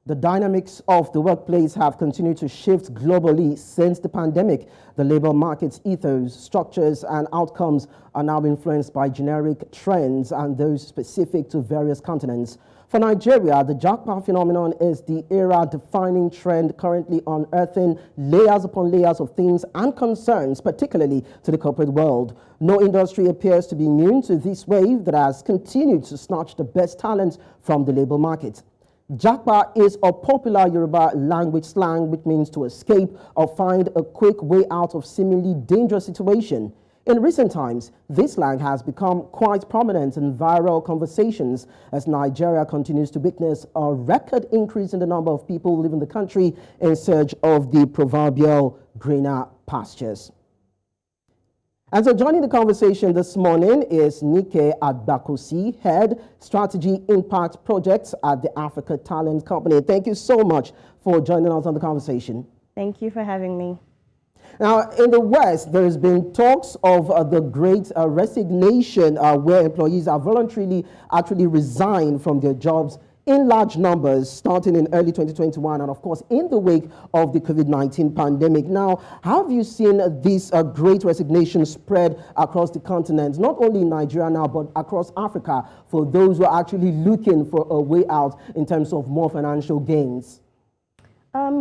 The dynamics of the workplace have continued to shift globally since the pandemic. The labor market's ethos, structures, and outcomes are now influenced by generic trends and those specific to various continents. For Nigeria, the Japa phenomenon is the era-defining trend currently unearthing layers upon layers of things and concerns, particularly to the corporate world. No industry appears to be immune to this wave that has continued to snatch the best talents from the labor market. Japa is a popular Yoruba language slang which means to escape or find a quick way out of seemingly dangerous situation. In recent times, this slang has become quite prominent in viral conversations as Nigeria continues to witness a record increase in the number of people leaving the country in search of the proverbial greener pastures. And so joining the conversation this morning is Nike Agbakosi, Head Strategy Impact Projects at the Africa Talent Company. Thank you so much for joining us on the conversation. Thank you for having me. Now, in the West, there has been talks of the great resignation where employees are voluntarily actually resigned from their jobs in large numbers starting in early 2021 and of course in the wake of the COVID-19 pandemic. Now, how have you seen this great resignation spread across the continent, not only in Nigeria now, but across Africa for those who are actually looking for a way out in terms of more financial gains?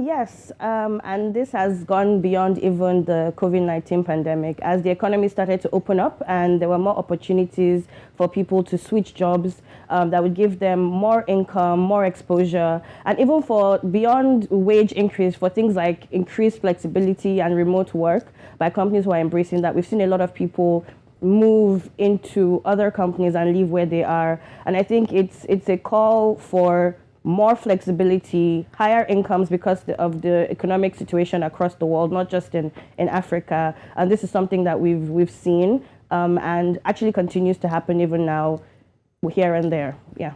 Yes, and this has gone beyond even the COVID-19 pandemic. As the economy started to open up and there were more opportunities for people to switch jobs that would give them more income, more exposure, and even for beyond wage increase for things like increased flexibility and remote work by companies who are embracing that. We've seen a lot of people move into other companies and leave where they are. And I think it's a call for more flexibility, higher incomes because of the economic situation across the world, not just in Africa. And this is something that we've seen and actually continues to happen even now here and there. Yeah.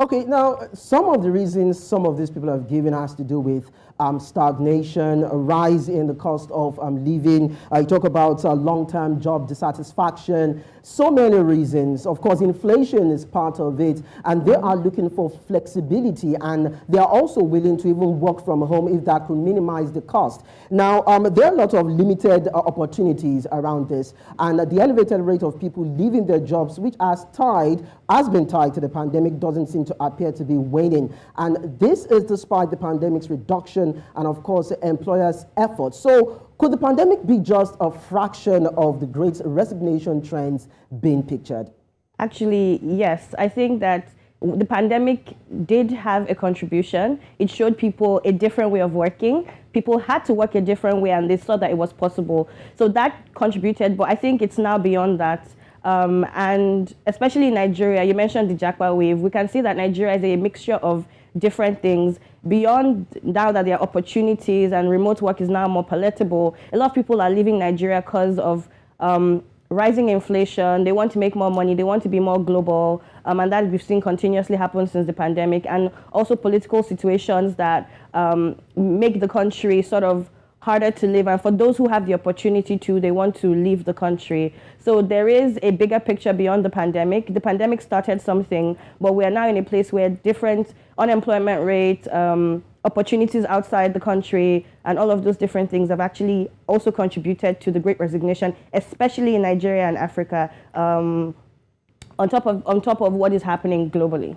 Okay, now some of the reasons some of these people have given has to do with stagnation, a rise in the cost of living. You talk about long-term job dissatisfaction, so many reasons. Of course, inflation is part of it, and they are looking for flexibility, and they are also willing to even work from home if that could minimize the cost. Now, there are a lot of limited opportunities around this, and the elevated rate of people leaving their jobs, which has been tied to the pandemic, doesn't seem to appear to be waning. And this is despite the pandemic's reduction and, of course, employers' efforts. So could the pandemic be just a fraction of the great resignation trends being pictured? Actually, yes. I think that the pandemic did have a contribution. It showed people a different way of working. People had to work a different way and they saw that it was possible. So that contributed, but I think it's now beyond that. And especially in Nigeria, you mentioned the Japa wave. We can see that Nigeria is a mixture of different things. Beyond now that there are opportunities and remote work is now more palatable, a lot of people are leaving Nigeria because of rising inflation. They want to make more money. They want to be more global. And that we've seen continuously happen since the pandemic. And also political situations that make the country sort of harder to live, and for those who have the opportunity to, they want to leave the country. So there is a bigger picture beyond the pandemic. The pandemic started something, but we are now in a place where different unemployment rate, opportunities outside the country, and all of those different things have actually also contributed to the Great Resignation, especially in Nigeria and Africa, on top of what is happening globally.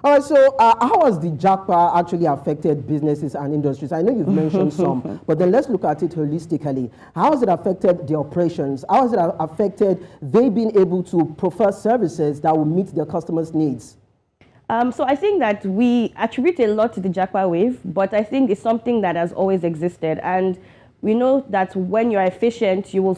All right, so how has the Japa actually affected businesses and industries? I know you've mentioned some, but then let's look at it holistically. How has it affected the operations? How has it affected they being able to prefer services that will meet their customers' needs? So I think that we attribute a lot to the Japa wave, but I think it's something that has always existed. And we know that when you're efficient, you will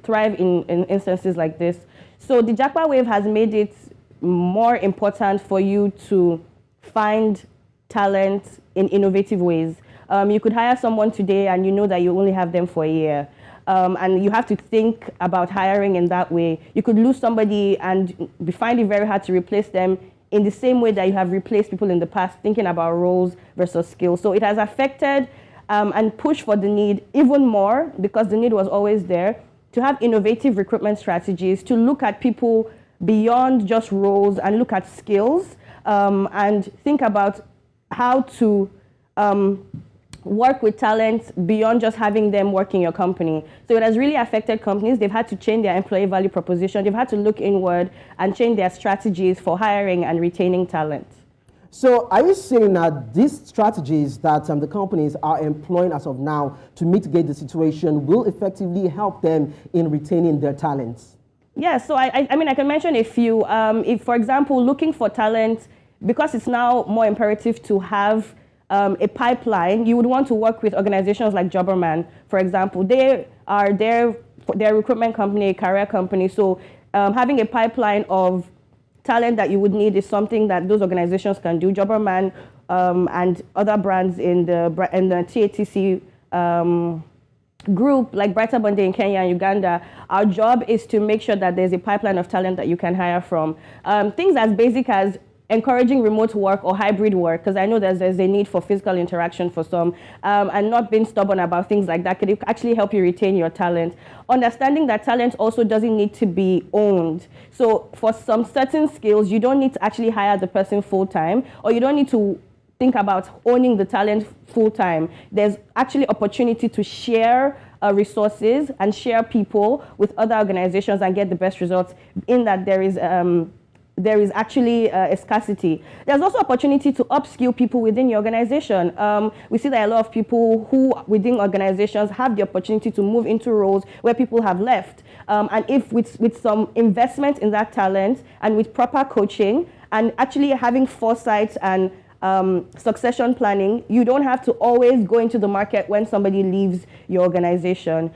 thrive in instances like this. So the Japa wave has made it more important for you to find talent in innovative ways. You could hire someone today and you know that you only have them for a year. And you have to think about hiring in that way. You could lose somebody and find it very hard to replace them in the same way that you have replaced people in the past, thinking about roles versus skills. So it has affected and pushed for the need even more, because the need was always there, to have innovative recruitment strategies, to look at people beyond just roles and look at skills and think about how to work with talent beyond just having them work in your company. So it has really affected companies. They've had to change their employee value proposition. They've had to look inward and change their strategies for hiring and retaining talent. So are you saying that these strategies that the companies are employing as of now to mitigate the situation will effectively help them in retaining their talents? Yeah, so I mean, I can mention a few. If, for example, looking for talent, because it's now more imperative to have a pipeline, you would want to work with organizations like Japa, for example. They are their recruitment company, a career company. So having a pipeline of talent that you would need is something that those organizations can do. Japa and other brands in the TATC group, like Brighter Bonde in Kenya and Uganda, our job is to make sure that there's a pipeline of talent that you can hire from. Things as basic as encouraging remote work or hybrid work, because I know there's a need for physical interaction for some, and not being stubborn about things like that could actually help you retain your talent. Understanding that talent also doesn't need to be owned. So for some certain skills, you don't need to actually hire the person full-time, or you don't need to think about owning the talent full-time. There's actually opportunity to share resources and share people with other organizations and get the best results, in that there is actually a scarcity. There's also opportunity to upskill people within your organization. We see that a lot of people who within organizations have the opportunity to move into roles where people have left. And if with some investment in that talent and with proper coaching and actually having foresight and succession planning, you don't have to always go into the market when somebody leaves your organization.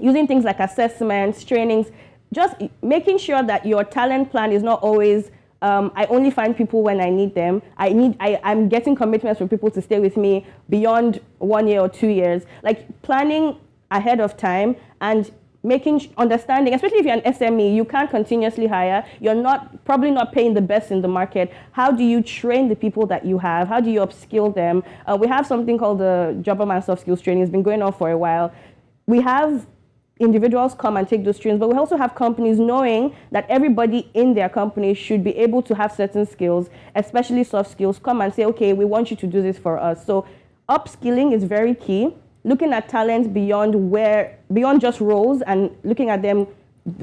Using things like assessments, trainings, just making sure that your talent plan is not always, I only find people when I need them. I'm getting commitments from people to stay with me beyond 1 year or 2 years. Like planning ahead of time and understanding, especially if you're an SME, you can't continuously hire. You're probably not paying the best in the market. How do you train the people that you have? How do you upskill them? We have something called the Japa Soft Skills Training. It's been going on for a while. We have individuals come and take those trainings, but we also have companies knowing that everybody in their company should be able to have certain skills, especially soft skills, come and say, okay, we want you to do this for us. So upskilling is very key. Looking at talent beyond just roles and looking at them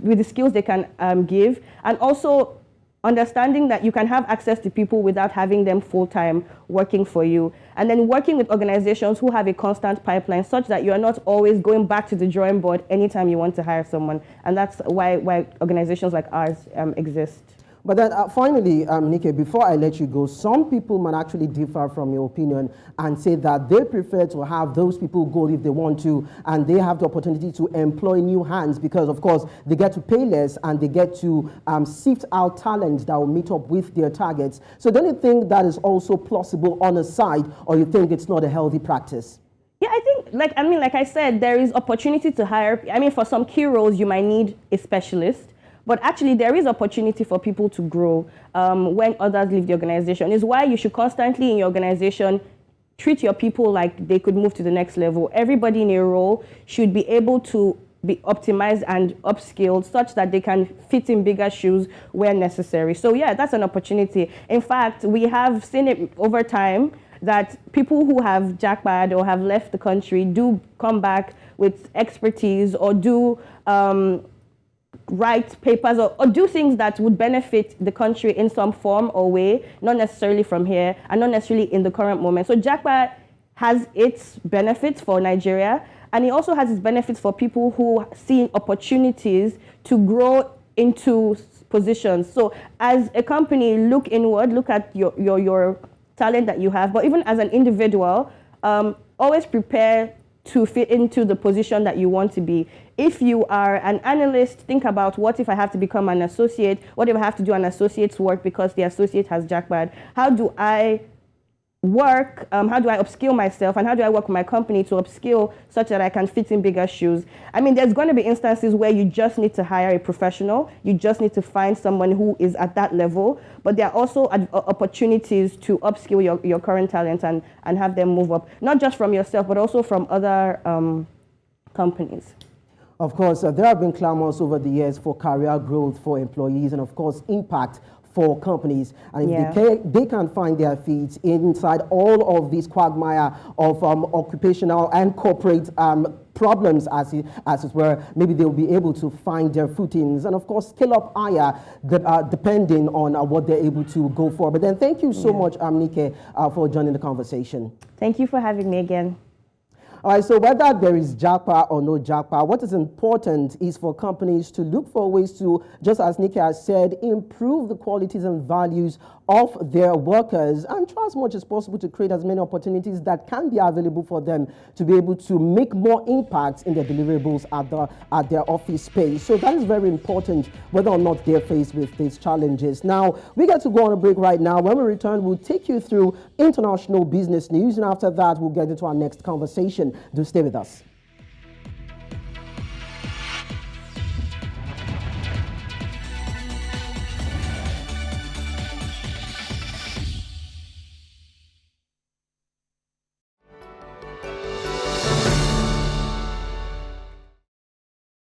with the skills they can give, and also understanding that you can have access to people without having them full-time working for you. And then working with organizations who have a constant pipeline such that you're not always going back to the drawing board anytime you want to hire someone. And that's why organizations like ours exist. But then finally, Nike, before I let you go, some people might actually differ from your opinion and say that they prefer to have those people go if they want to, and they have the opportunity to employ new hands because, of course, they get to pay less and they get to sift out talent that will meet up with their targets. So don't you think that is also plausible on the side, or you think it's not a healthy practice? Yeah, I think, like I said, there is opportunity to hire. I mean, for some key roles, you might need a specialist. But actually, there is opportunity for people to grow when others leave the organization. It's why you should constantly in your organization treat your people like they could move to the next level. Everybody in a role should be able to be optimized and upskilled such that they can fit in bigger shoes where necessary. So yeah, that's an opportunity. In fact, we have seen it over time that people who have jackpot or have left the country do come back with expertise or do write papers or do things that would benefit the country in some form or way, not necessarily from here and not necessarily in the current moment. So Japa has its benefits for Nigeria, and it also has its benefits for people who see opportunities to grow into positions. So as a company, look inward, look at your talent that you have, but even as an individual, always prepare to fit into the position that you want to be. If you are an analyst, think about what if I have to become an associate? What if I have to do an associate's work because the associate has jackpot? How do I work? How do I upskill myself? And how do I work with my company to upskill such that I can fit in bigger shoes? I mean, there's going to be instances where you just need to hire a professional. You just need to find someone who is at that level. But there are also opportunities to upskill your current talents and have them move up, not just from yourself, but also from other companies. Of course, there have been clamors over the years for career growth for employees and, of course, impact for companies. And if Yeah. they can find their feet inside all of these quagmire of occupational and corporate problems, as it were, maybe they'll be able to find their footings and, of course, scale up higher, depending on what they're able to go for. But then thank you so much, Nike, for joining the conversation. Thank you for having me again. All right, so whether there is Japa or no Japa, what is important is for companies to look for ways to, just as Nikki has said, improve the qualities and values of their workers and try as much as possible to create as many opportunities that can be available for them to be able to make more impact in their deliverables at their office space. So that is very important, whether or not they're faced with these challenges. Now, we get to go on a break right now. When we return, we'll take you through international business news, and after that, we'll get into our next conversation. Do stay with us.